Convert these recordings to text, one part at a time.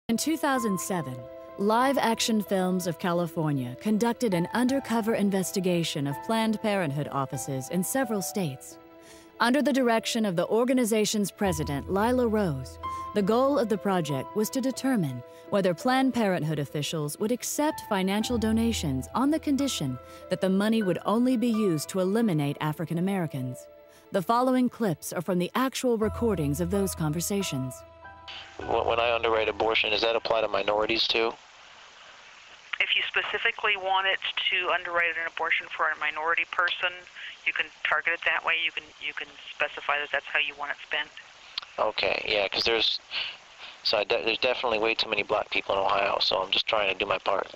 In 2007, Live Action Films of California conducted an undercover investigation of Planned Parenthood offices in several states. Under the direction of the organization's president, Lila Rose, the goal of the project was to determine whether Planned Parenthood officials would accept financial donations on the condition that the money would only be used to eliminate African Americans. The following clips are from the actual recordings of those conversations. When I underwrite abortion, does that apply to minorities too? If you specifically want it to underwrite an abortion for a minority person, you can target it that way. You can specify that that's how you want it spent. Okay, yeah, because there's definitely way too many black people in Ohio, so I'm just trying to do my part.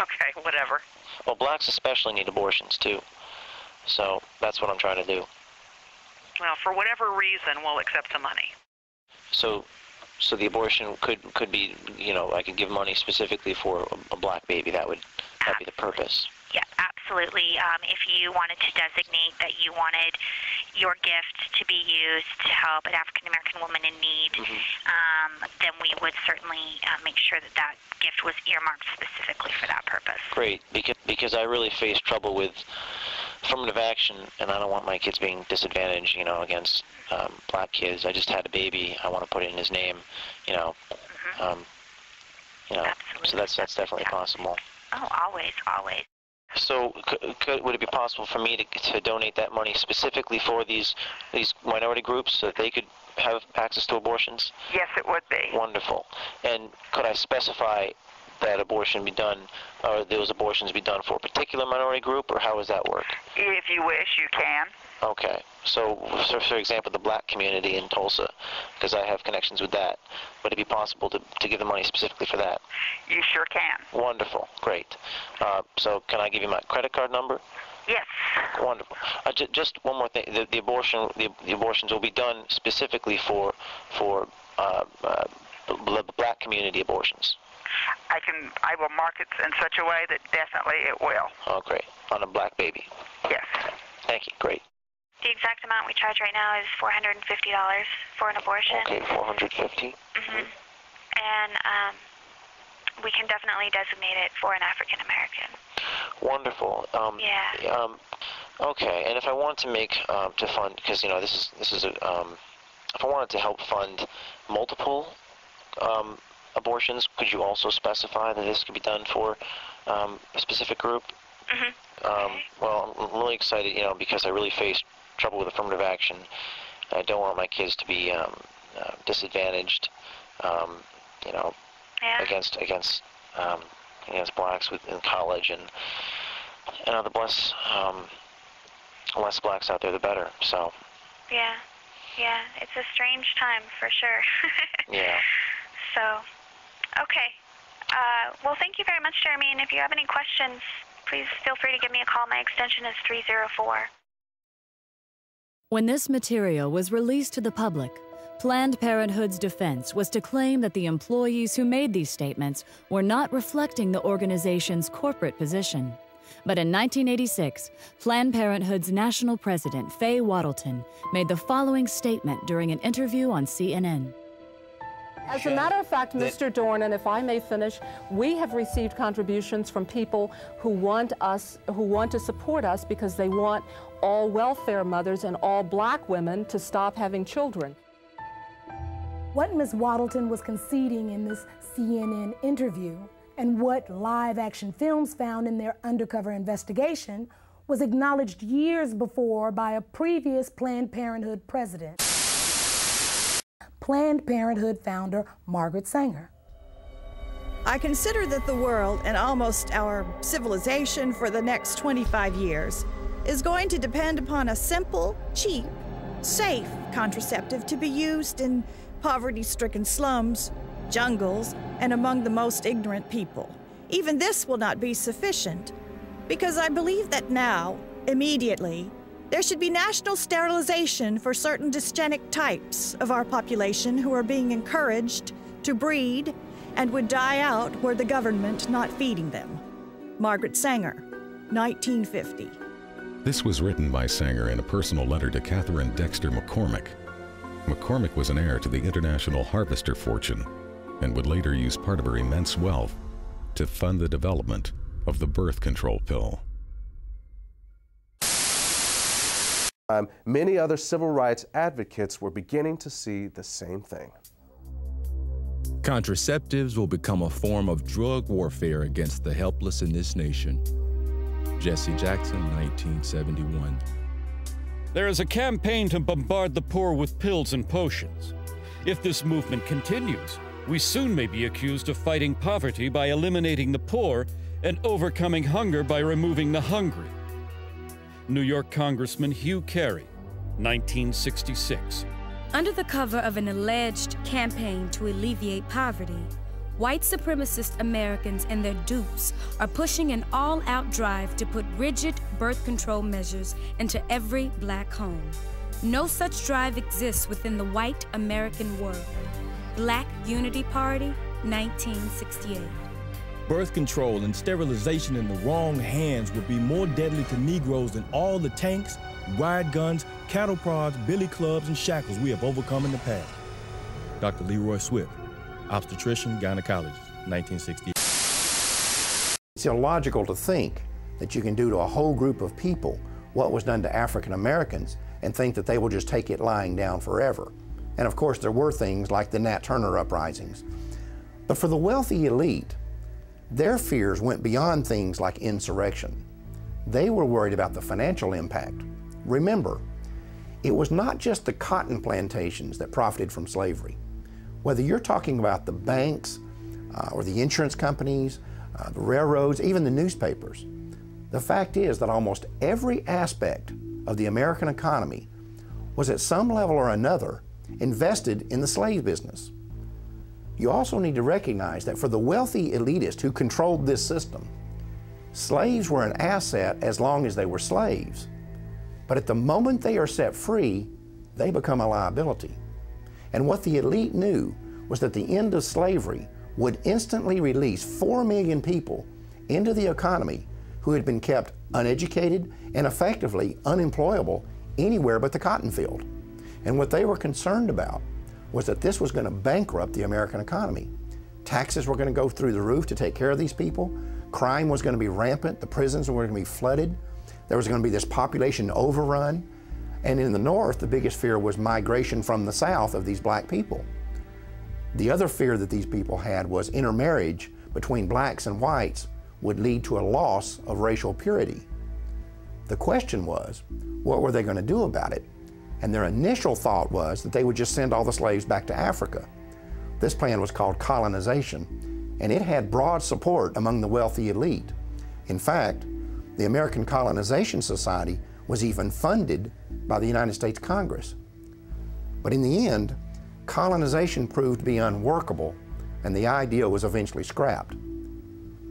Okay, whatever. Well, blacks especially need abortions too, so that's what I'm trying to do. Well, for whatever reason, we'll accept the money. So the abortion could be, you know, I could give money specifically for a black baby. That'd be the purpose. Yeah, absolutely. If you wanted to designate that you wanted your gift to be used to help an African American woman in need, then we would certainly make sure that that gift was earmarked specifically for that purpose. Great, because I really face trouble with affirmative action, and I don't want my kids being disadvantaged, you know, against black kids. I just had a baby. I want to put it in his name, you know. You know, so that's definitely possible. Oh, always, always. So would it be possible for me to donate that money specifically for these minority groups so that they could have access to abortions? Yes, it would be. Wonderful. And could I specify that abortion be done, or those abortions be done for a particular minority group, or how does that work? If you wish, you can. Okay. So for example, the black community in Tulsa, because I have connections with that, would it be possible to give the money specifically for that? You sure can. Wonderful. Great. So can I give you my credit card number? Yes. Wonderful. Just one more thing. The abortions will be done specifically for the black community abortions. I will mark it in such a way that definitely it will. Oh, great. On a black baby. Yes. Thank you. Great. The exact amount we charge right now is $450 for an abortion. Okay, $450. And we can definitely designate it for an African American. Wonderful. Yeah. Okay, and if I wanted to make to fund, because you know this is a if I wanted to help fund multiple abortions, could you also specify that this could be done for a specific group? Well, I'm really excited, you know, because I really face trouble with affirmative action. I don't want my kids to be disadvantaged, you know, against blacks in college, and you know, the less blacks out there, the better. So. Yeah, it's a strange time for sure. Yeah. So, okay. Well, thank you very much, Jeremy. And if you have any questions, please feel free to give me a call. My extension is 304. When this material was released to the public, Planned Parenthood's defense was to claim that the employees who made these statements were not reflecting the organization's corporate position. But in 1986, Planned Parenthood's national president, Faye Wattleton, made the following statement during an interview on CNN. As a matter of fact, Mr. Dornan, if I may finish, we have received contributions from people who want to support us because they want all welfare mothers and all black women to stop having children. What Ms. Wattleton was conceding in this CNN interview and what Live Action Films found in their undercover investigation was acknowledged years before by a previous Planned Parenthood president. Planned Parenthood founder Margaret Sanger. I consider that the world and almost our civilization for the next 25 years is going to depend upon a simple, cheap, safe contraceptive to be used in poverty-stricken slums, jungles, and among the most ignorant people. Even this will not be sufficient, because I believe that now, immediately, there should be national sterilization for certain dysgenic types of our population who are being encouraged to breed and would die out were the government not feeding them. Margaret Sanger, 1950. This was written by Sanger in a personal letter to Catherine Dexter McCormick. McCormick was an heir to the international harvester fortune. and would later use part of her immense wealth to fund the development of the birth control pill. Many other civil rights advocates were beginning to see the same thing. Contraceptives will become a form of drug warfare against the helpless in this nation. Jesse Jackson, 1971. There is a campaign to bombard the poor with pills and potions. If this movement continues, we soon may be accused of fighting poverty by eliminating the poor and overcoming hunger by removing the hungry. New York Congressman Hugh Carey, 1966. Under the cover of an alleged campaign to alleviate poverty, white supremacist Americans and their dupes are pushing an all-out drive to put rigid birth control measures into every black home. No such drive exists within the white American world. Black Unity Party, 1968. Birth control and sterilization in the wrong hands would be more deadly to Negroes than all the tanks, riot guns, cattle prods, billy clubs, and shackles we have overcome in the past. Dr. Leroy Swift, obstetrician, gynecologist, 1968. It's illogical to think that you can do to a whole group of people what was done to African Americans and think that they will just take it lying down forever. And of course, there were things like the Nat Turner uprisings. But for the wealthy elite, their fears went beyond things like insurrection. They were worried about the financial impact. Remember, it was not just the cotton plantations that profited from slavery. Whether you're talking about the banks or the insurance companies, the railroads, even the newspapers, the fact is that almost every aspect of the American economy was at some level or another invested in the slave business. You also need to recognize that for the wealthy elitist who controlled this system, slaves were an asset as long as they were slaves. But at the moment they are set free, they become a liability. And what the elite knew was that the end of slavery would instantly release 4 million people into the economy who had been kept uneducated and effectively unemployable anywhere but the cotton field. And what they were concerned about was that this was going to bankrupt the American economy. Taxes were going to go through the roof to take care of these people. Crime was going to be rampant. The prisons were going to be flooded. There was going to be this population overrun. And in the North, the biggest fear was migration from the South of these black people. The other fear that these people had was intermarriage between blacks and whites would lead to a loss of racial purity. The question was, what were they going to do about it? And their initial thought was that they would just send all the slaves back to Africa. This plan was called colonization, and it had broad support among the wealthy elite. In fact, the American Colonization Society was even funded by the United States Congress. But in the end, colonization proved to be unworkable, and the idea was eventually scrapped.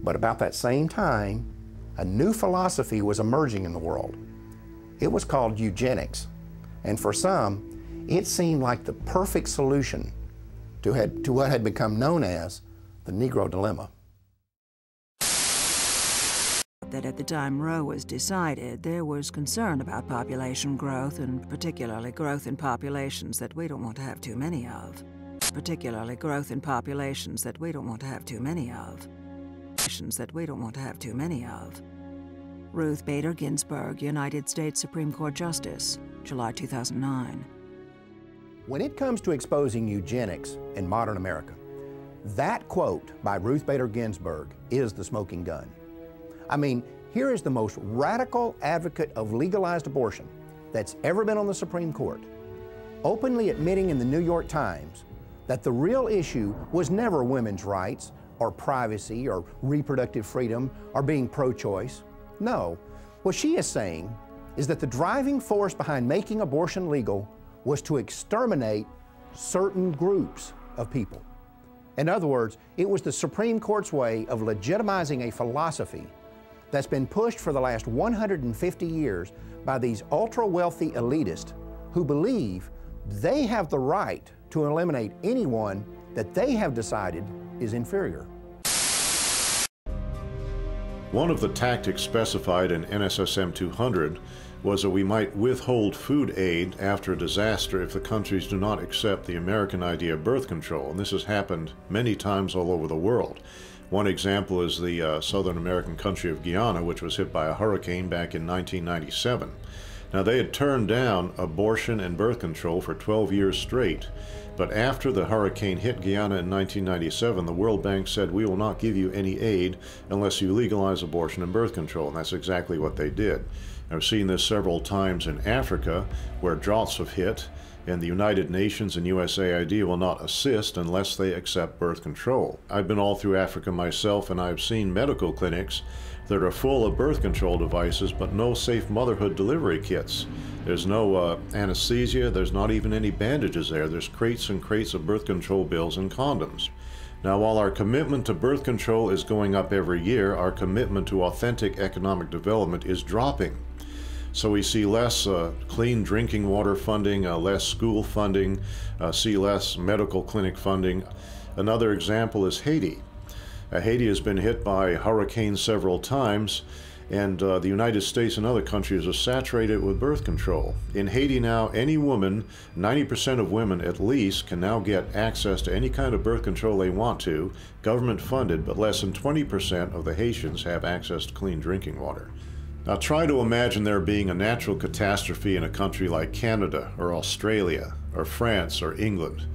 But about that same time, a new philosophy was emerging in the world. It was called eugenics. And for some, it seemed like the perfect solution to what had become known as the Negro dilemma. That at the time Roe was decided, there was concern about population growth, and particularly growth in populations that we don't want to have too many of. Particularly growth in populations that we don't want to have too many of. That we don't want to have too many of. Ruth Bader Ginsburg, United States Supreme Court Justice, July 2009. When it comes to exposing eugenics in modern America, that quote by Ruth Bader Ginsburg is the smoking gun. I mean, here is the most radical advocate of legalized abortion that's ever been on the Supreme Court, openly admitting in the New York Times that the real issue was never women's rights or privacy or reproductive freedom or being pro-choice. No, what she is saying is that the driving force behind making abortion legal was to exterminate certain groups of people. In other words, it was the Supreme Court's way of legitimizing a philosophy that's been pushed for the last 150 years by these ultra-wealthy elitists who believe they have the right to eliminate anyone that they have decided is inferior. One of the tactics specified in NSSM 200 was that we might withhold food aid after a disaster if the countries do not accept the American idea of birth control. And this has happened many times all over the world. One example is the Southern American country of Guyana, which was hit by a hurricane back in 1997. Now, they had turned down abortion and birth control for 12 years straight. But after the hurricane hit Guyana in 1997, the World Bank said, we will not give you any aid unless you legalize abortion and birth control. And that's exactly what they did. I've seen this several times in Africa, where droughts have hit, and the United Nations and USAID will not assist unless they accept birth control. I've been all through Africa myself, and I've seen medical clinics that are full of birth control devices, but no safe motherhood delivery kits. There's no anesthesia, there's not even any bandages there. There's crates and crates of birth control pills and condoms. Now, while our commitment to birth control is going up every year, our commitment to authentic economic development is dropping. So we see less clean drinking water funding, less school funding, see less medical clinic funding. Another example is Haiti. Haiti has been hit by hurricanes several times, and the United States and other countries are saturated with birth control. In Haiti now, any woman, 90% of women at least, can now get access to any kind of birth control they want to, government funded, but less than 20% of the Haitians have access to clean drinking water. Now try to imagine there being a natural catastrophe in a country like Canada or Australia or France or England.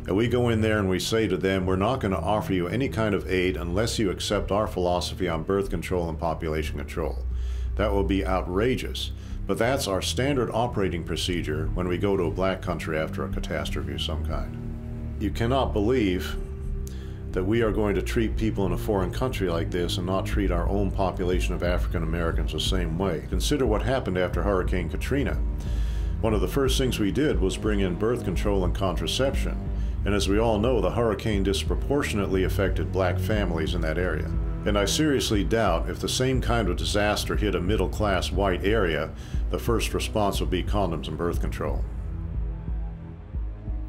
And we go in there and we say to them, we're not going to offer you any kind of aid unless you accept our philosophy on birth control and population control. That will be outrageous. But that's our standard operating procedure when we go to a black country after a catastrophe of some kind. You cannot believe that we are going to treat people in a foreign country like this and not treat our own population of African Americans the same way. Consider what happened after Hurricane Katrina. One of the first things we did was bring in birth control and contraception. And as we all know, the hurricane disproportionately affected black families in that area. And I seriously doubt if the same kind of disaster hit a middle-class white area, the first response would be condoms and birth control.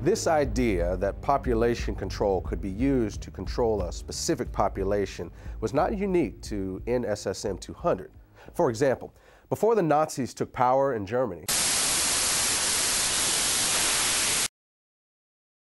This idea that population control could be used to control a specific population was not unique to NSSM 200. For example, before the Nazis took power in Germany,